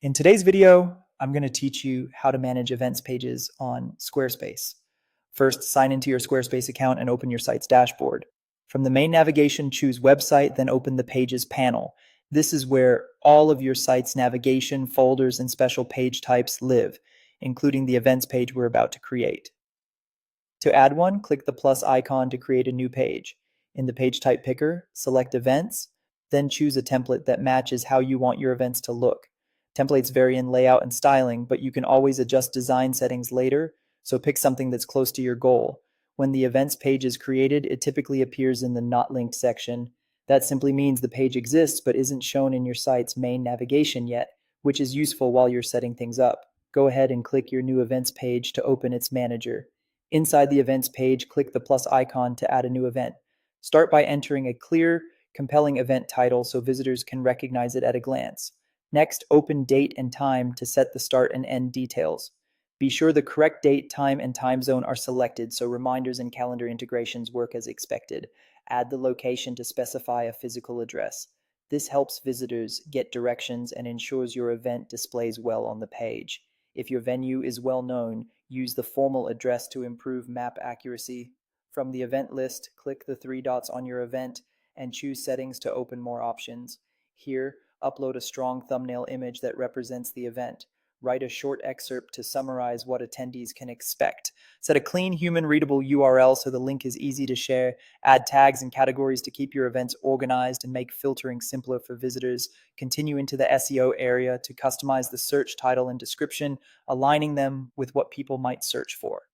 In today's video, I'm going to teach you how to manage events pages on Squarespace. First, sign into your Squarespace account and open your site's dashboard. From the main navigation, choose Website, then open the Pages panel. This is where all of your site's navigation, folders, and special page types live, including the events page we're about to create. To add one, click the plus icon to create a new page. In the page type picker, select Events, then choose a template that matches how you want your events to look. Templates vary in layout and styling, but you can always adjust design settings later, so pick something that's close to your goal. When the events page is created, it typically appears in the Not Linked section. That simply means the page exists but isn't shown in your site's main navigation yet, which is useful while you're setting things up. Go ahead and click your new events page to open its manager. Inside the events page, click the plus icon to add a new event. Start by entering a clear, compelling event title so visitors can recognize it at a glance. Next, open date and time to set the start and end details. Be sure the correct date, time, and time zone are selected so reminders and calendar integrations work as expected. Add the location to specify a physical address. This helps visitors get directions and ensures your event displays well on the page. If your venue is well known, use the formal address to improve map accuracy. From the event list, click the three dots on your event and choose settings to open more options. Here, upload a strong thumbnail image that represents the event. Write a short excerpt to summarize what attendees can expect. Set a clean, human-readable URL so the link is easy to share. Add tags and categories to keep your events organized and make filtering simpler for visitors. Continue into the SEO area to customize the search title and description, aligning them with what people might search for.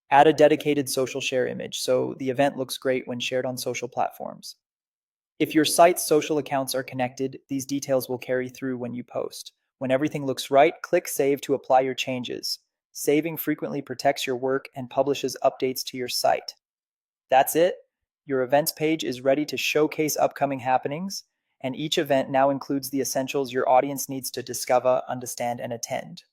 Add a dedicated social share image so the event looks great when shared on social platforms. If your site's social accounts are connected, these details will carry through when you post. When everything looks right, click Save to apply your changes. Saving frequently protects your work and publishes updates to your site. That's it. Your events page is ready to showcase upcoming happenings, and each event now includes the essentials your audience needs to discover, understand, and attend.